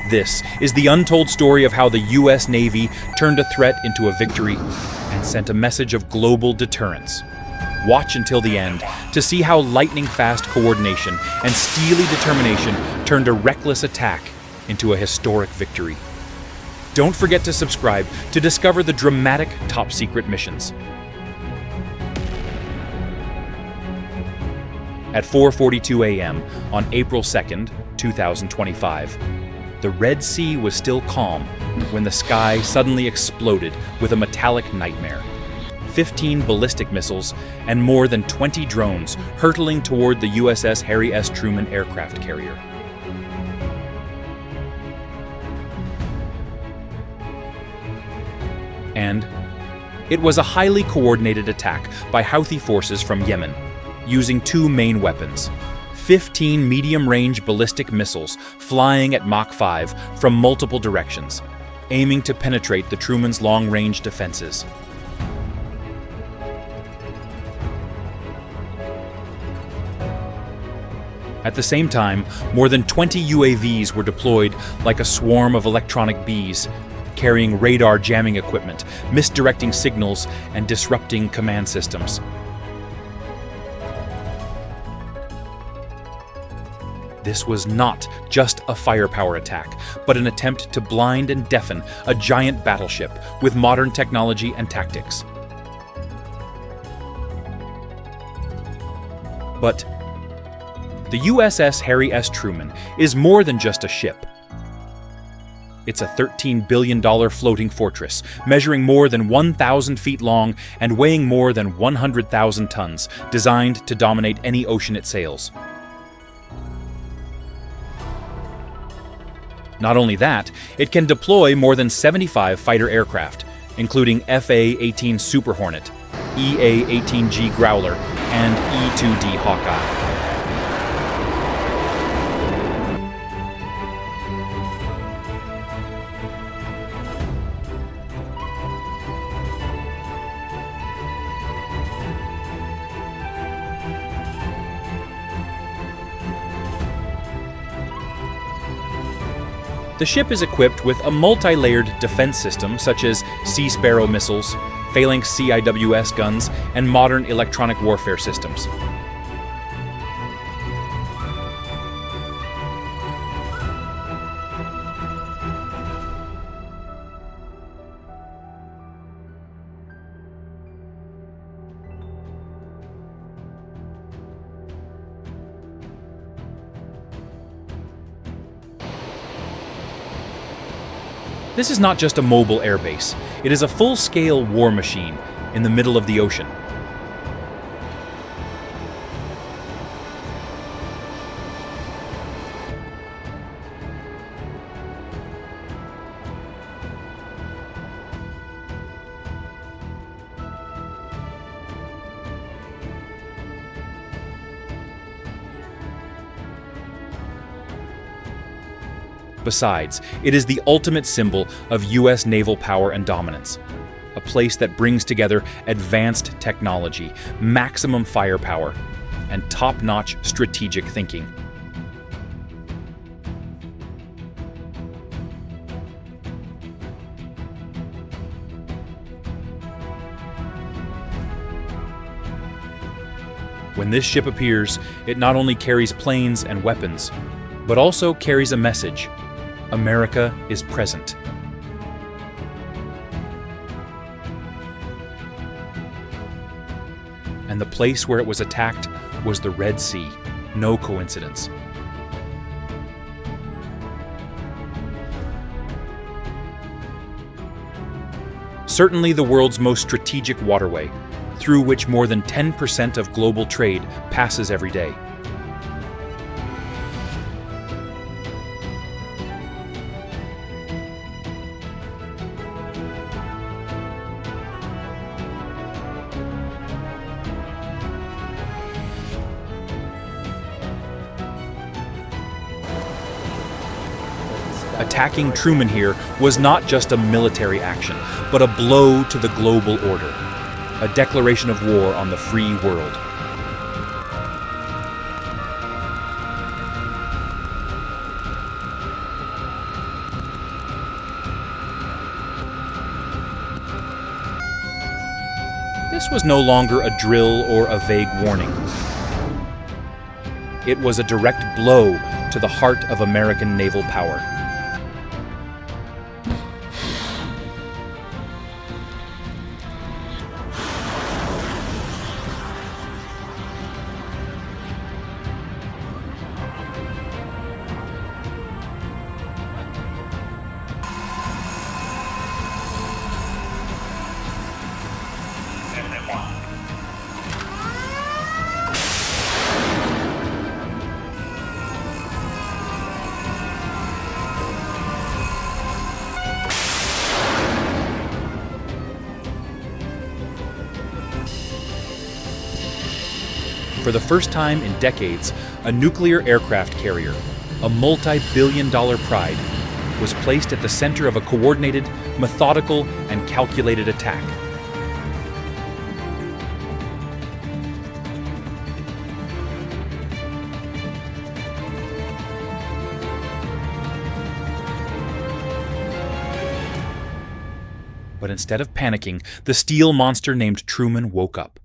This is the untold story of how the U.S. Navy turned a threat into a victory and sent a message of global deterrence. Watch until the end to see how lightning-fast coordination and steely determination turned a reckless attack into a historic victory. Don't forget to subscribe to discover the dramatic top-secret missions. At 4:42 a.m. on April 2nd, 2025, the Red Sea was still calm when the sky suddenly exploded with a metallic nightmare. 15 ballistic missiles and more than 20 drones hurtling toward the USS Harry S. Truman aircraft carrier. And it was a highly coordinated attack by Houthi forces from Yemen, using two main weapons: 15 medium-range ballistic missiles flying at Mach 5 from multiple directions, aiming to penetrate the Truman's long-range defenses. At the same time, more than 20 UAVs were deployed like a swarm of electronic bees, carrying radar jamming equipment, misdirecting signals, and disrupting command systems. This was not just a firepower attack, but an attempt to blind and deafen a giant battleship with modern technology and tactics. But the USS Harry S. Truman is more than just a ship. It's a $13 billion floating fortress, measuring more than 1,000 feet long and weighing more than 100,000 tons, designed to dominate any ocean it sails. Not only that, it can deploy more than 75 fighter aircraft, including FA-18 Super Hornet, EA-18G Growler, and E-2D Hawkeye. The ship is equipped with a multi-layered defense system such as Sea Sparrow missiles, Phalanx CIWS guns, and modern electronic warfare systems. This is not just a mobile airbase. It is a full-scale war machine in the middle of the ocean. Besides, it is the ultimate symbol of U.S. naval power and dominance, a place that brings together advanced technology, maximum firepower, and top-notch strategic thinking. When this ship appears, it not only carries planes and weapons, but also carries a message: America is present. And the place where it was attacked was the Red Sea. No coincidence. Certainly the world's most strategic waterway, through which more than 10% of global trade passes every day. Attacking Truman here was not just a military action, but a blow to the global order, a declaration of war on the free world. This was no longer a drill or a vague warning. It was a direct blow to the heart of American naval power. For the first time in decades, a nuclear aircraft carrier, a multi-billion-dollar pride, was placed at the center of a coordinated, methodical, and calculated attack. But instead of panicking, the steel monster named Truman woke up.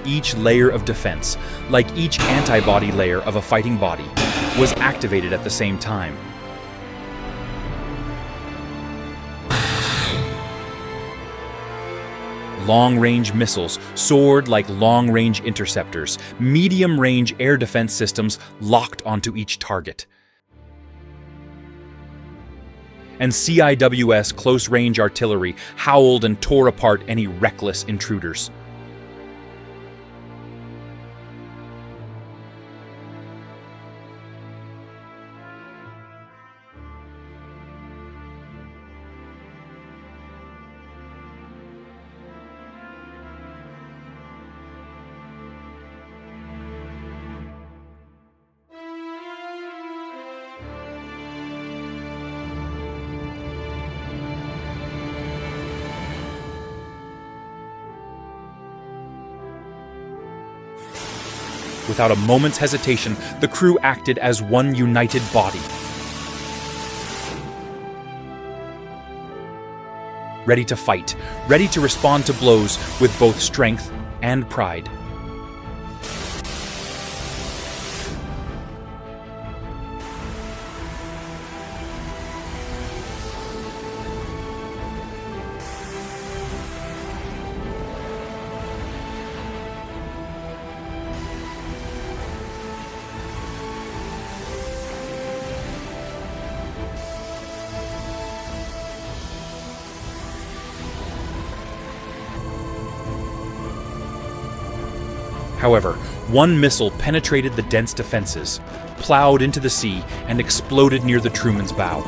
Each layer of defense, like each antibody layer of a fighting body, was activated at the same time. Long-range missiles soared like long-range interceptors, medium-range air defense systems locked onto each target. And CIWS close-range artillery howled and tore apart any reckless intruders. Without a moment's hesitation, the crew acted as one united body. Ready to fight, ready to respond to blows with both strength and pride. However, one missile penetrated the dense defenses, plowed into the sea, and exploded near the Truman's bow.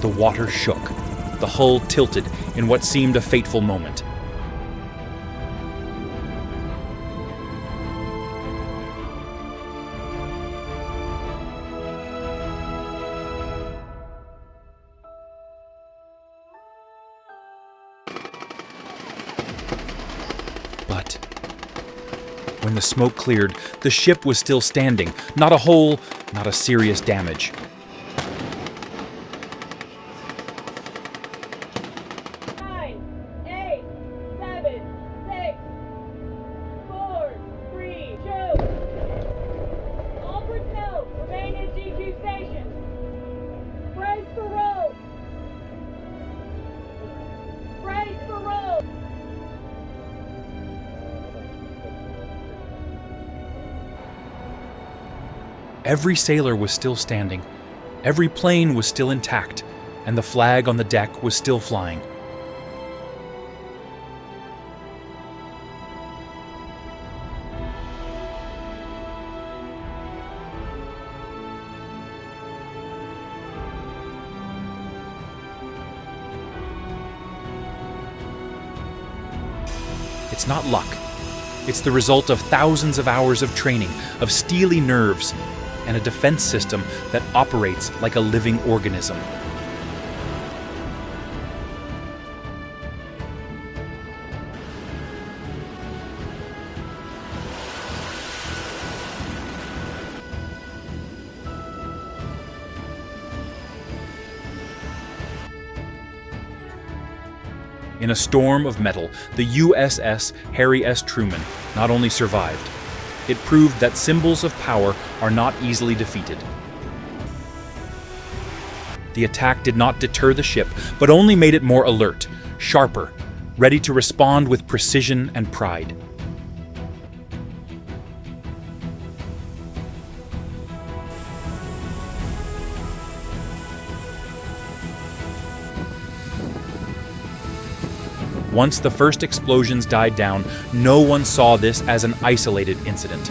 The water shook. The hull tilted in what seemed a fateful moment. But when the smoke cleared, the ship was still standing. Not a hole, not a serious damage. Every sailor was still standing, every plane was still intact, and the flag on the deck was still flying. It's not luck. It's the result of thousands of hours of training, of steely nerves, and a defense system that operates like a living organism. In a storm of metal, the USS Harry S. Truman not only survived, it proved that symbols of power are not easily defeated. The attack did not deter the ship, but only made it more alert, sharper, ready to respond with precision and pride. Once the first explosions died down, no one saw this as an isolated incident,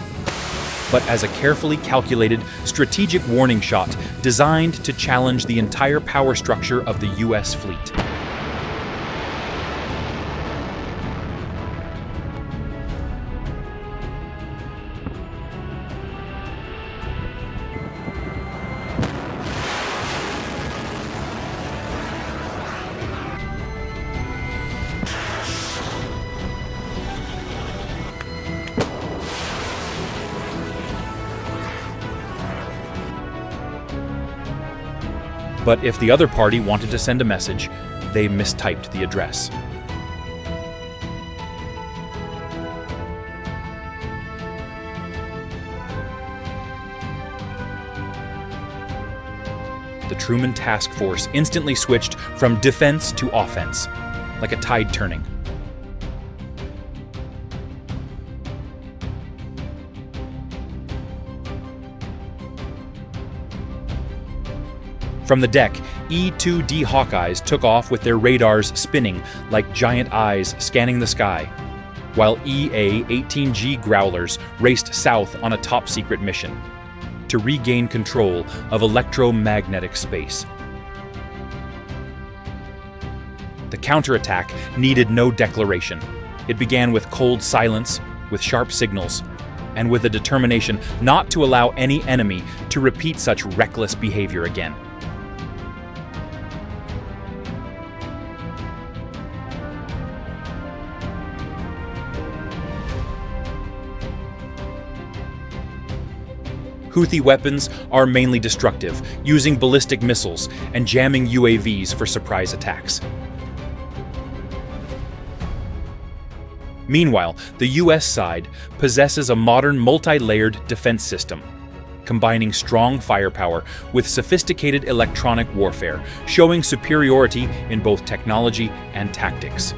but as a carefully calculated, strategic warning shot designed to challenge the entire power structure of the U.S. fleet. But if the other party wanted to send a message, they mistyped the address. The Truman Task Force instantly switched from defense to offense, like a tide turning. From the deck, E-2D Hawkeyes took off with their radars spinning like giant eyes scanning the sky, while EA-18G Growlers raced south on a top-secret mission to regain control of electromagnetic space. The counterattack needed no declaration. It began with cold silence, with sharp signals, and with a determination not to allow any enemy to repeat such reckless behavior again. Houthi weapons are mainly destructive, using ballistic missiles and jamming UAVs for surprise attacks. Meanwhile, the US side possesses a modern multi-layered defense system, combining strong firepower with sophisticated electronic warfare, showing superiority in both technology and tactics.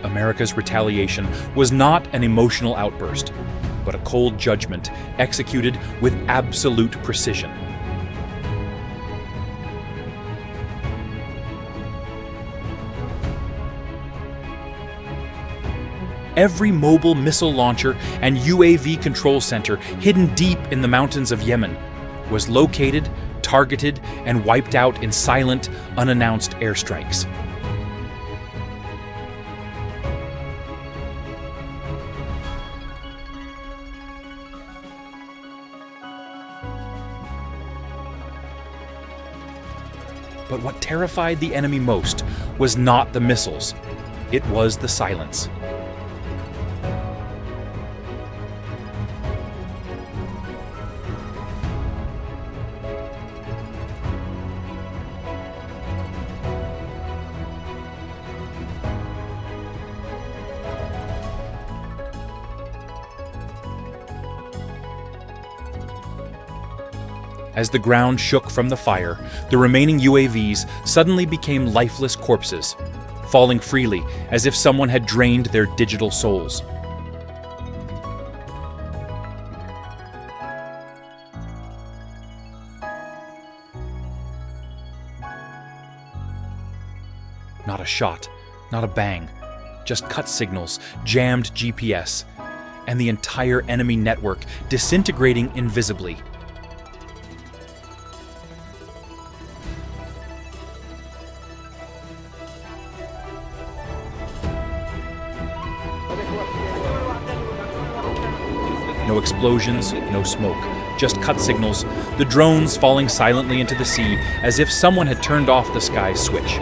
America's retaliation was not an emotional outburst, but a cold judgment executed with absolute precision. Every mobile missile launcher and UAV control center hidden deep in the mountains of Yemen was located, targeted, and wiped out in silent, unannounced airstrikes. But what terrified the enemy most was not the missiles, it was the silence. As the ground shook from the fire, the remaining UAVs suddenly became lifeless corpses, falling freely as if someone had drained their digital souls. Not a shot, not a bang, just cut signals, jammed GPS, and the entire enemy network disintegrating invisibly. No explosions, no smoke, just cut signals, the drones falling silently into the sea as if someone had turned off the sky's switch.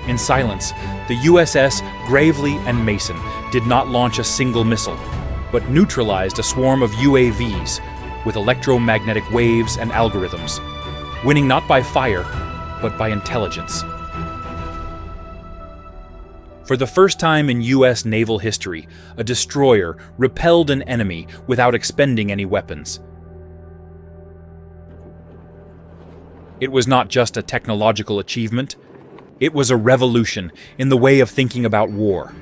In silence, the USS Gravely and Mason did not launch a single missile, but neutralized a swarm of UAVs with electromagnetic waves and algorithms, winning not by fire, but by intelligence. For the first time in U.S. naval history, a destroyer repelled an enemy without expending any weapons. It was not just a technological achievement, it was a revolution in the way of thinking about war.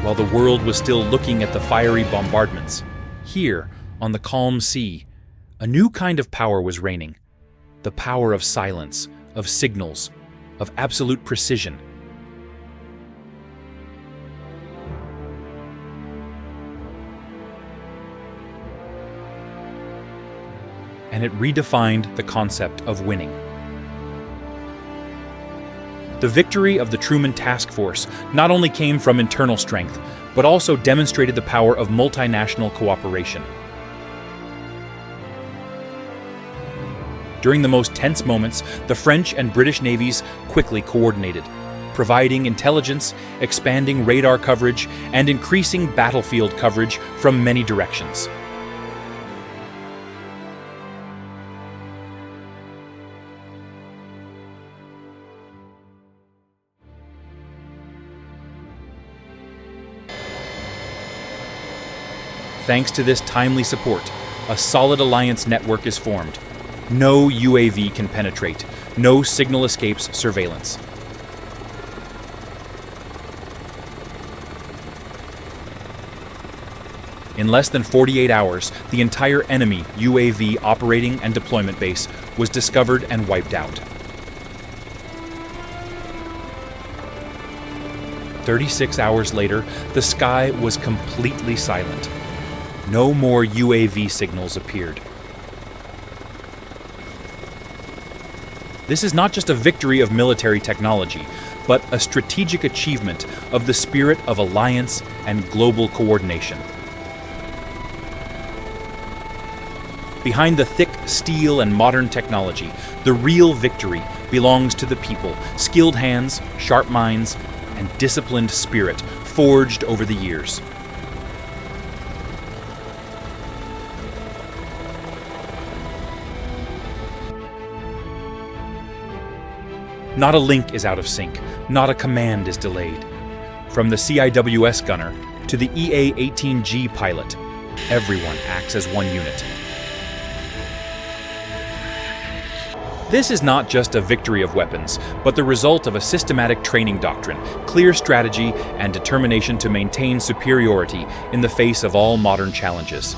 While the world was still looking at the fiery bombardments, here, on the calm sea, a new kind of power was reigning. The power of silence, of signals, of absolute precision. And it redefined the concept of winning. The victory of the Truman Task Force not only came from internal strength, but also demonstrated the power of multinational cooperation. During the most tense moments, the French and British navies quickly coordinated, providing intelligence, expanding radar coverage, and increasing battlefield coverage from many directions. Thanks to this timely support, a solid alliance network is formed. No UAV can penetrate, no signal escapes surveillance. In less than 48 hours, the entire enemy UAV operating and deployment base was discovered and wiped out. 36 hours later, the sky was completely silent. No more UAV signals appeared. This is not just a victory of military technology, but a strategic achievement of the spirit of alliance and global coordination. Behind the thick steel and modern technology, the real victory belongs to the people, skilled hands, sharp minds, and disciplined spirit forged over the years. Not a link is out of sync, not a command is delayed. From the CIWS gunner to the EA-18G pilot, everyone acts as one unit. This is not just a victory of weapons, but the result of a systematic training doctrine, clear strategy, and determination to maintain superiority in the face of all modern challenges.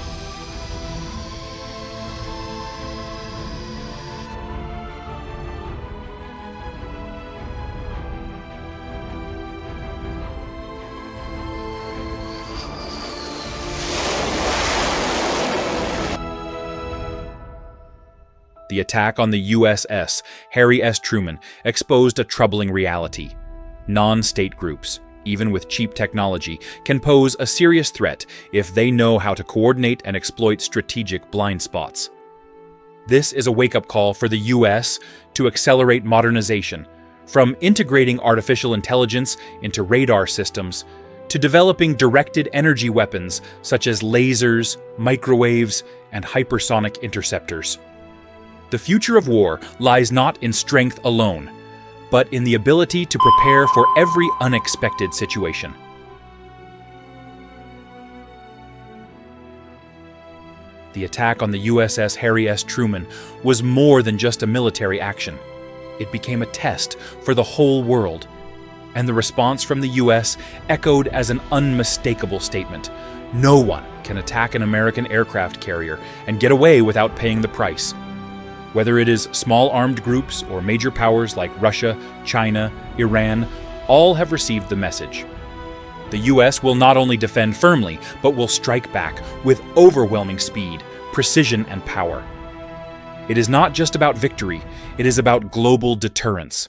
The attack on the USS Harry S. Truman exposed a troubling reality. Non-state groups, even with cheap technology, can pose a serious threat if they know how to coordinate and exploit strategic blind spots. This is a wake-up call for the US to accelerate modernization, from integrating artificial intelligence into radar systems to developing directed energy weapons such as lasers, microwaves, and hypersonic interceptors. The future of war lies not in strength alone, but in the ability to prepare for every unexpected situation. The attack on the USS Harry S. Truman was more than just a military action. It became a test for the whole world, And the response from the US echoed as an unmistakable statement. No one can attack an American aircraft carrier and get away without paying the price. Whether it is small armed groups or major powers like Russia, China, Iran, all have received the message. The US will not only defend firmly, but will strike back with overwhelming speed, precision, and power. It is not just about victory, it is about global deterrence.